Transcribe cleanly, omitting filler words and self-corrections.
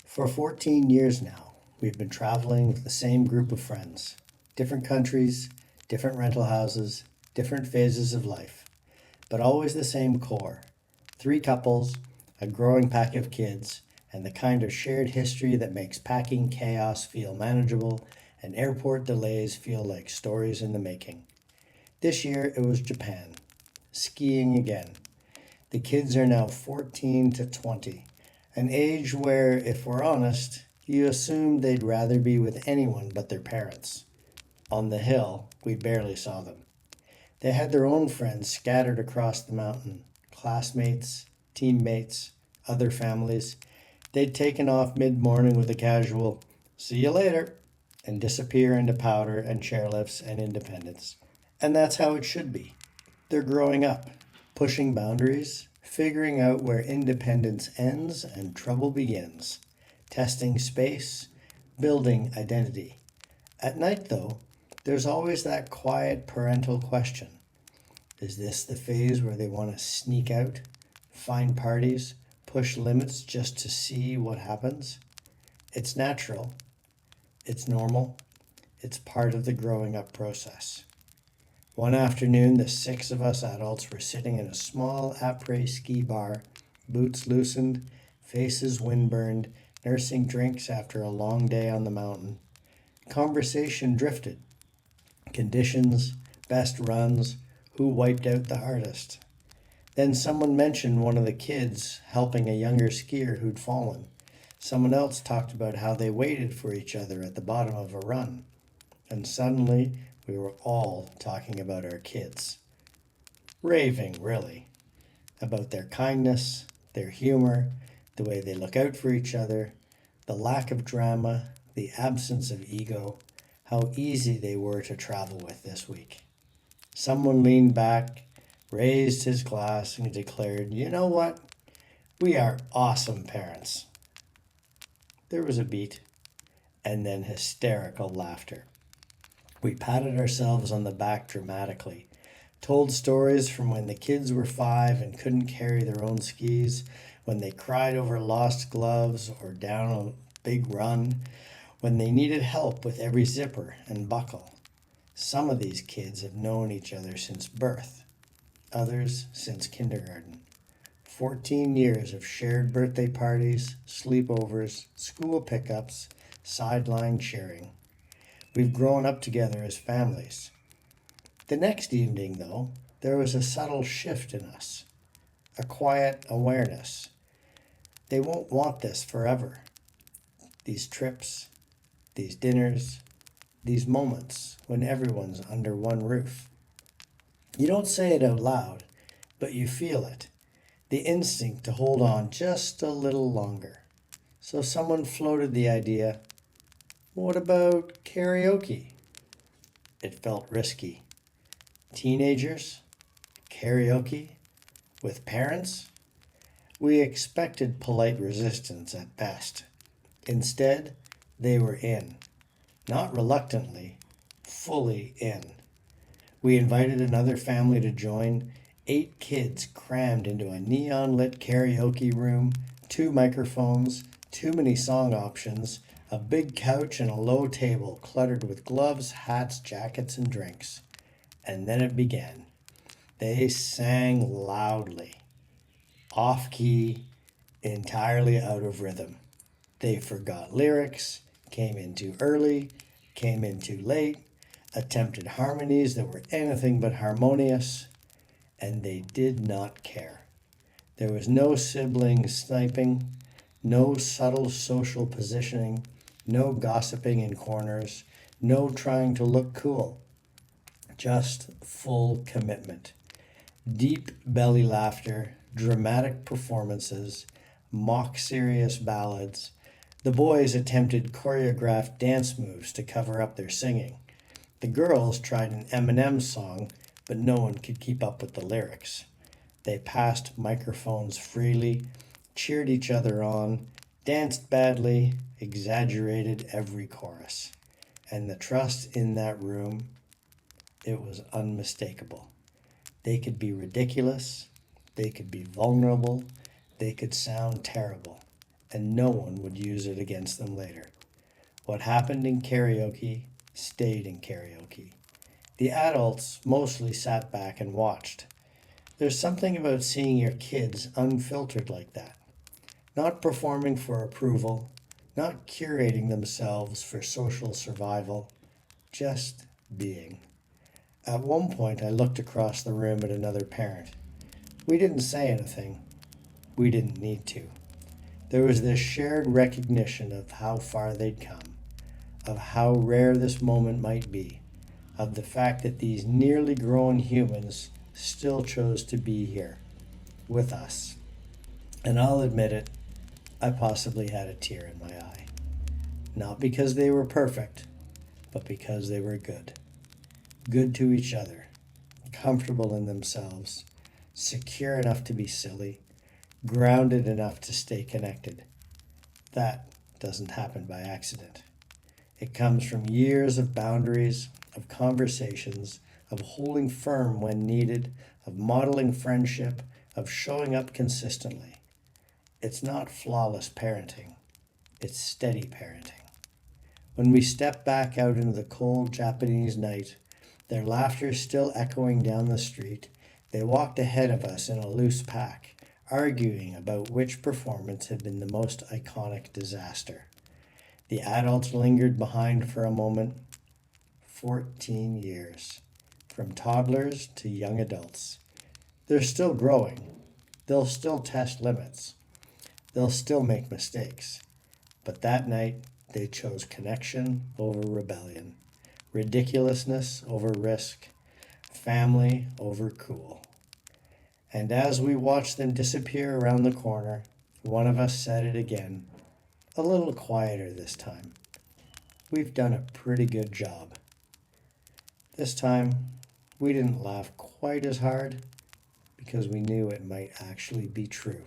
For 14 years now, we've been traveling with the same group of friends. Different countries, different rental houses, different phases of life, but always the same core. Three couples, a growing pack of kids, and the kind of shared history that makes packing chaos feel manageable and airport delays feel like stories in the making. This year it was Japan, skiing again. The kids are now 14 to 20, an age where, if we're honest, you assume they'd rather be with anyone but their parents. On the hill, we barely saw them. They had their own friends scattered across the mountain, classmates, teammates, other families. They'd taken off mid-morning with a casual, "See you later," and disappear into powder and chairlifts and independence. And that's how it should be. They're growing up, pushing boundaries, figuring out where independence ends and trouble begins, testing space, building identity. At night, though, there's always that quiet parental question. Is this the phase where they want to sneak out, find parties, push limits just to see what happens? It's natural. It's normal. It's part of the growing up process. One afternoon, the six of us adults were sitting in a small après-ski bar, boots loosened, faces windburned, nursing drinks after a long day on the mountain. Conversation drifted. Conditions, best runs, who wiped out the hardest. Then someone mentioned one of the kids helping a younger skier who'd fallen. Someone else talked about how they waited for each other at the bottom of a run. And suddenly, we were all talking about our kids. Raving, really, about their kindness, their humor, the way they look out for each other, the lack of drama, the absence of ego, how easy they were to travel with this week. Someone leaned back, raised his glass, and declared, "You know what? We are awesome parents." There was a beat, and then hysterical laughter. We patted ourselves on the back dramatically, told stories from when the kids were 5 and couldn't carry their own skis, when they cried over lost gloves or down a big run, when they needed help with every zipper and buckle. Some of these kids have known each other since birth, others since kindergarten. 14 years of shared birthday parties, sleepovers, school pickups, sideline cheering. We've grown up together as families. The next evening, though, there was a subtle shift in us, a quiet awareness. They won't want this forever. These trips, these dinners, these moments when everyone's under one roof. You don't say it out loud, but you feel it. The instinct to hold on just a little longer. So someone floated the idea, what about karaoke? It felt risky. Teenagers? Karaoke? With parents? We expected polite resistance at best. Instead, they were in. Not reluctantly, fully in. We invited another family to join. 8 kids crammed into a neon-lit karaoke room, 2 microphones, too many song options, a big couch and a low table cluttered with gloves, hats, jackets, and drinks. And then it began. They sang loudly, off-key, entirely out of rhythm. They forgot lyrics, came in too early, came in too late, attempted harmonies that were anything but harmonious, and they did not care. There was no sibling sniping, no subtle social positioning, no gossiping in corners, no trying to look cool. Just full commitment. Deep belly laughter, dramatic performances, mock serious ballads. The boys attempted choreographed dance moves to cover up their singing. The girls tried an Eminem song, but no one could keep up with the lyrics. They passed microphones freely, cheered each other on, danced badly, exaggerated every chorus. And the trust in that room, it was unmistakable. They could be ridiculous, they could be vulnerable, they could sound terrible. and no one would use it against them later. What happened in karaoke stayed in karaoke. The adults mostly sat back and watched. There's something about seeing your kids unfiltered like that, not performing for approval, not curating themselves for social survival, just being. At one point, I looked across the room at another parent. We didn't say anything. We didn't need to. There was this shared recognition of how far they'd come, of how rare this moment might be, of the fact that these nearly grown humans still chose to be here with us. And I'll admit it, I possibly had a tear in my eye. Not because they were perfect, but because they were good. Good to each other, comfortable in themselves, secure enough to be silly, grounded enough to stay connected. That doesn't happen by accident. It comes from years of boundaries, of conversations, of holding firm when needed, of modeling friendship, of showing up consistently. It's not flawless parenting, it's steady parenting. When we step back out into the cold Japanese night, their laughter still echoing down the street, they walked ahead of us in a loose pack, arguing about which performance had been the most iconic disaster. The adults lingered behind for a moment. 14 years. From toddlers to young adults. They're still growing. They'll still test limits. They'll still make mistakes. But that night, they chose connection over rebellion, ridiculousness over risk, family over cool. And as we watched them disappear around the corner, one of us said it again, a little quieter this time. We've done a pretty good job. This time, we didn't laugh quite as hard because we knew it might actually be true.